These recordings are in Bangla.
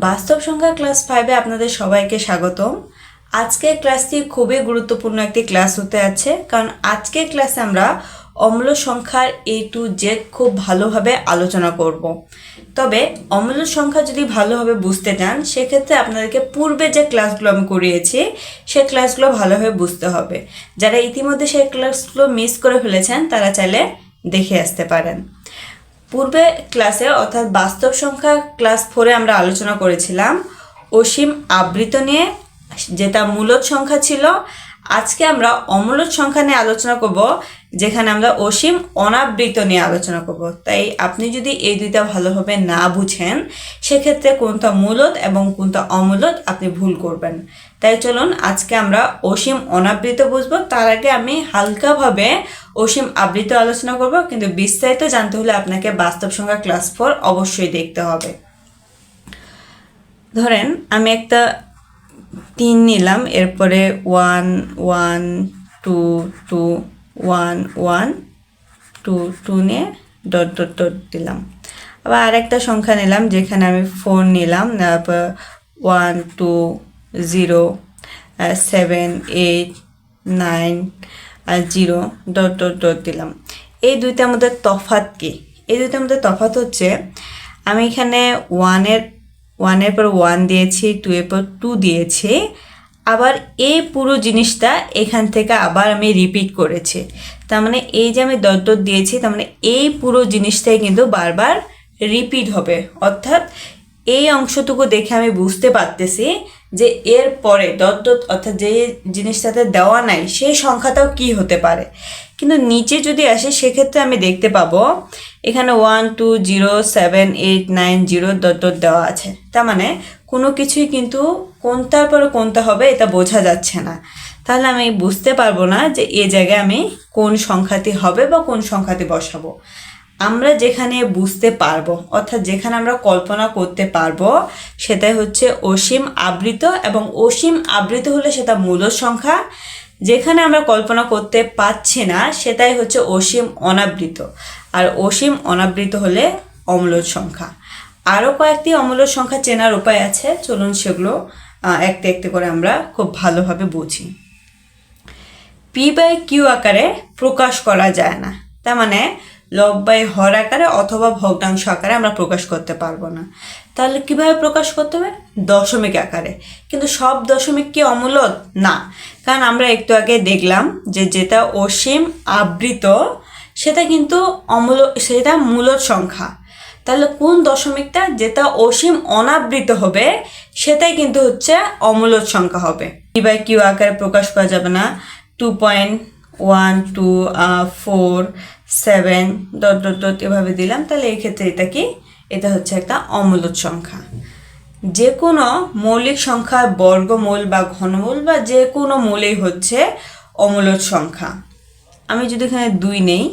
বাস্তব সংখ্যা ক্লাস 5-এ আপনাদের সবাইকে স্বাগতম। আজকের ক্লাসটি খুবই গুরুত্বপূর্ণ একটি ক্লাস হতে আছে, কারণ আজকের ক্লাসে আমরা অম্ল সংখ্যার A to Z খুব ভালোভাবে আলোচনা করব। তবে অম্ল সংখ্যা যদি ভালোভাবে বুঝতে চান, সেক্ষেত্রে আপনাদেরকে পূর্বে যে ক্লাসগুলো আমি করিয়েছি সেই ক্লাসগুলো ভালোভাবে বুঝতে হবে। যারা ইতিমধ্যে সেই ক্লাসগুলো মিস করে ফেলেছেন তারা চাইলে দেখে আসতে পারেন। পূর্বে ক্লাসে অর্থাৎ বাস্তব সংখ্যা ক্লাস 4-এ আমরা আলোচনা করেছিলাম অসীম আবৃত নিয়ে, যেটা মূলদ সংখ্যা ছিল। আজকে আমরা অমূলদ সংখ্যা নিয়ে আলোচনা করব, যেখানে আমরা অসীম অনাবৃত নিয়ে আলোচনা করব। তাই আপনি যদি এই দুইটা ভালোভাবে না বুঝেন, সেক্ষেত্রে কোনটা মূলদ এবং কোনটা অমূলদ আপনি ভুল করবেন। তাই চলুন আজকে আমরা অসীম অনাবৃত বুঝবো। তার আগে আমি হালকাভাবে অসীম আবৃত আলোচনা করব, কিন্তু বিস্তারিত জানতে হলে আপনাকে বাস্তব সংখ্যা ক্লাস 4 অবশ্যই দেখতে হবে। ধরেন আমি একটা 3 নিলাম, এরপরে 1 1 2 2 1 1 2 2 নিয়ে ডট ডট ডট দিলাম। আবার আরেকটা সংখ্যা নিলাম, যেখানে আমি 4 নিলাম, তারপর 1 2 0 7 8 9 0 ডট ডট ডট দিলাম। এই দুইটার মধ্যে তফাৎ কি? এই দুইটার মধ্যে তফাৎ হচ্ছে, আমি এখানে 1-এর পর 1 দিয়েছি, 2-এর পর 2 দিয়েছি, আবার এই পুরো জিনিসটা এখান থেকে আবার আমি রিপিট করেছি। তার মানে এই যে আমি ডট ডট দিয়েছি, তার মানে এই পুরো জিনিসটাই কিন্তু বারবার রিপিট হবে। অর্থাৎ এই অংশটুকু দেখে আমি বুঝতে পারতেছি যে এর পরে ডট ডট অর্থাৎ যে জিনিসটাতে দেওয়া নাই সেই সংখ্যাটাও কি হতে পারে। কিন্তু নিচে যদি আসে, সেক্ষেত্রে আমি দেখতে পাবো এখানে 1 2 0 7 8 9 0 ডট ডট দেওয়া আছে। তার মানে কোনো কিছুই কিন্তু কোনটার পরে কোনটা হবে এটা বোঝা যাচ্ছে না। তাহলে আমি বুঝতে পারবো না যে এই জায়গায় আমি কোন সংখ্যাটি হবে বা কোন সংখ্যাটি বসাবো। আমরা যেখানে বুঝতে পারবো, অর্থাৎ যেখানে আমরা কল্পনা করতে পারবো, সেটাই হচ্ছে অসীম আবৃত, এবং অসীম আবৃত হলে সেটা মূলদ সংখ্যা। যেখানে আমরা কল্পনা করতে পারছি না, সেটাই হচ্ছে অসীম অনাবৃত, আর অসীম অনাবৃত হলে অম্লদ সংখ্যা। আরও কয়েকটি অম্লদ সংখ্যা চেনার উপায় আছে, চলুন সেগুলো একটা একটা করে আমরা খুব ভালোভাবে বুঝি। P/Q আকারে প্রকাশ করা যায় না, তার মানে লব বাই হর আকারে অথবা ভগ্নাংশ আকারে আমরা প্রকাশ করতে পারবো না। তাহলে কিভাবে প্রকাশ করতে হবে? দশমিক আকারে। কিন্তু সব দশমিক কি অমূলদ? না, কারণ আমরা একটু আগে দেখলাম যে যেটা অসীম আবৃত সেটা কিন্তু সেটা মূলদ সংখ্যা। তাহলে কোন দশমিকটা যেটা অসীম অনাবৃত হবে সেটাই কিন্তু হচ্ছে অমূলদ সংখ্যা হবে। P/Q আকারে প্রকাশ করা যাবে না। 2.1 2 4 7 ডট ডট ডট এভাবে দিলাম, তাহলে এই ক্ষেত্রে এটা কি? এটা হচ্ছে একটা অমূলদ সংখ্যা। যে কোনো মৌলিক সংখ্যার বর্গমূল বা ঘনমূল বা যে কোনো মূলেই হচ্ছে অমূলদ সংখ্যা। আমি যদি এখানে 2 নেই,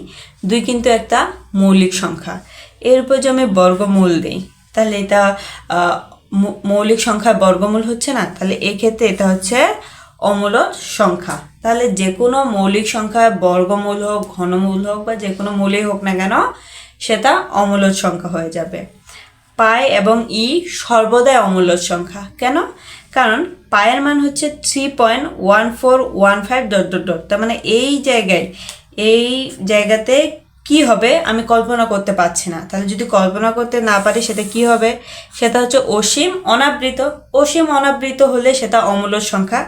2 কিন্তু একটা মৌলিক সংখ্যা। এর উপর যে আমি বর্গমূল দিই, তাহলে এটা মৌলিক সংখ্যার বর্গমূল হচ্ছে না। তাহলে এক্ষেত্রে এটা হচ্ছে অমূলদ সংখ্যা। তাহলে যে কোনো মৌলিক সংখ্যার বর্গমূল হোক, ঘনমূল হোক বা যে কোনো মূলেই হোক না কেন, সেটা অমূলদ সংখ্যা হয়ে যাবে। পাই এবং ই সর্বদাই অমূলদ সংখ্যা। কেন? কারণ পায়ের মান হচ্ছে 3.1415 ডট ডট ডট। তার মানে এই জায়গাতে কি হবে আমি কল্পনা করতে পারছি না। তাহলে যদি কল্পনা করতে না পারি, সেটা কি হবে? সেটা হচ্ছে অসীম অনাবৃত। অসীম অনাবৃত হলে সেটা অমূলদ সংখ্যা,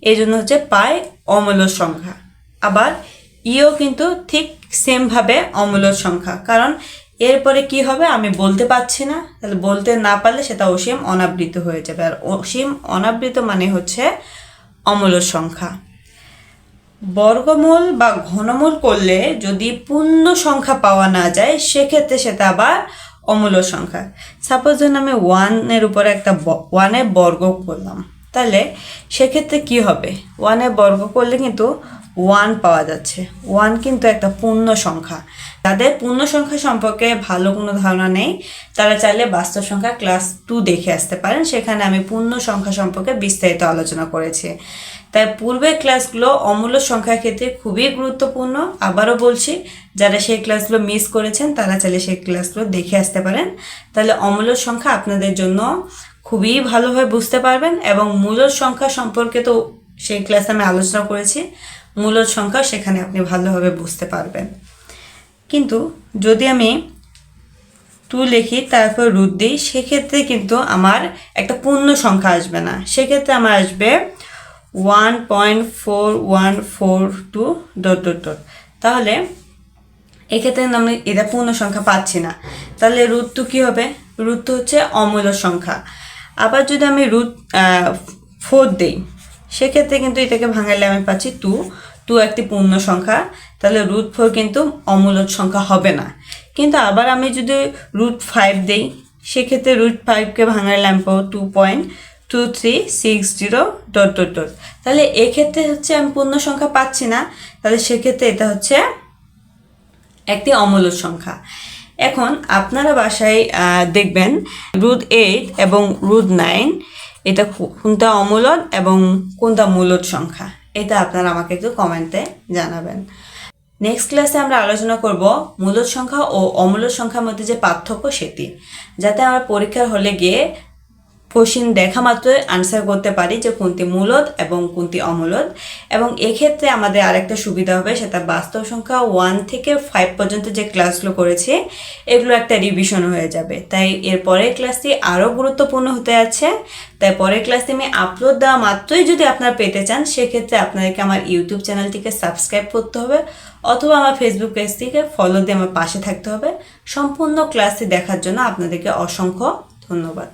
এই জন্য হচ্ছে পাই অমূলদ সংখ্যা। আবার ইও কিন্তু ঠিক সেমভাবে অমূলদ সংখ্যা, কারণ এরপরে কি হবে আমি বলতে পারছি না। তাহলে বলতে না পারলে সেটা অসীম অনাবৃত হয়ে যাবে, আর অসীম অনাবৃত মানে হচ্ছে অমূলদ সংখ্যা। বর্গমূল বা ঘনমূল করলে যদি পূর্ণ সংখ্যা পাওয়া না যায়, সেক্ষেত্রে সেটা আবার অমূলদ সংখ্যা। সাপোজ ধরুন আমি 1-এর উপরে একটা 1-এর বর্গ করলাম, তাহলে সেক্ষেত্রে কি হবে? 1-এর বর্গ করলে কিন্তু 1 পাওয়া যাচ্ছে। 1 কিন্তু একটা পূর্ণ সংখ্যা। যাদের পূর্ণ সংখ্যা সম্পর্কে ভালো কোনো ধারণা নেই, তারা চাইলে বাস্তব সংখ্যা ক্লাস 2 দেখে আসতে পারেন। সেখানে আমি পূর্ণ সংখ্যা সম্পর্কে বিস্তারিত আলোচনা করেছি। তাই পূর্বের ক্লাসগুলো অমূলদ সংখ্যার ক্ষেত্রে খুবই গুরুত্বপূর্ণ। আবারও বলছি, যারা সেই ক্লাসগুলো মিস করেছেন তারা চাইলে সেই ক্লাসগুলো দেখে আসতে পারেন। তাহলে অমূলদ সংখ্যা আপনাদের জন্য খুবই ভালোভাবে বুঝতে পারবেন এবং মূলদ সংখ্যা সম্পর্কে তো সেই ক্লাসে আমি আলোচনা করেছি, মূলদ সংখ্যা সেখানে আপনি ভালোভাবে বুঝতে পারবেন। কিন্তু যদি আমি 2 লিখি তারপর রুট দিই, সেক্ষেত্রে কিন্তু আমার একটা পূর্ণ সংখ্যা আসবে না, সেক্ষেত্রে আমার আসবে 1.4142 ... তাহলে এক্ষেত্রে আমি এটা পূর্ণ সংখ্যা পাচ্ছি না, তাহলে রুট 2 কী হবে? রুট 2 হচ্ছে অমূলদ সংখ্যা। আবার যদি আমি রুট 4 দিই, সেক্ষেত্রে কিন্তু এটাকে ভাঙালে আমি পাচ্ছি 2 একটি পূর্ণ সংখ্যা, তাহলে রুট 4 কিন্তু অমূলদ সংখ্যা হবে না। কিন্তু আবার আমি যদি রুট 5 দিই, সেক্ষেত্রে রুট 5কে ভাঙালে আমি পাবো 2.2360 ... তাহলে এক্ষেত্রে হচ্ছে আমি পূর্ণ সংখ্যা পাচ্ছি না, তাহলে সেক্ষেত্রে এটা হচ্ছে একটি অমূলদ সংখ্যা। এখন আপনারা বাসায় দেখবেন রুট 8 এবং রুট 9 এটা কোনটা অমূলদ এবং কোনটা মূলদ সংখ্যা, এটা আপনারা আমাকে একটু কমেন্টে জানাবেন। নেক্সট ক্লাসে আমরা আলোচনা করব মূলদ সংখ্যা ও অমূলদ সংখ্যার মধ্যে যে পার্থক্য সেটি, যাতে আমরা পরীক্ষার হলে গিয়ে কোশ্চেন দেখা মাত্রই আনসার করতে পারি যে কোনটি মূলদ এবং কোনটি অমূলদ। এবং এক্ষেত্রে আমাদের আরেকটা সুবিধা হবে, সেটা বাস্তব সংখ্যা 1 থেকে 5 পর্যন্ত যে ক্লাসগুলো করেছি এগুলো একটা রিভিশন হয়ে যাবে। তাই এর পরের ক্লাসটি আরও গুরুত্বপূর্ণ হতে যাচ্ছে। তাই পরের ক্লাসে আমি আপলোড দেওয়া মাত্রই যদি আপনারা পেতে চান, সেক্ষেত্রে আপনাদেরকে আমার ইউটিউব চ্যানেলটিকে সাবস্ক্রাইব করতে হবে অথবা আমার ফেসবুক পেজটিকে ফলো দিয়ে আমার পাশে থাকতে হবে। সম্পূর্ণ ক্লাসটি দেখার জন্য আপনাদেরকে অসংখ্য ধন্যবাদ।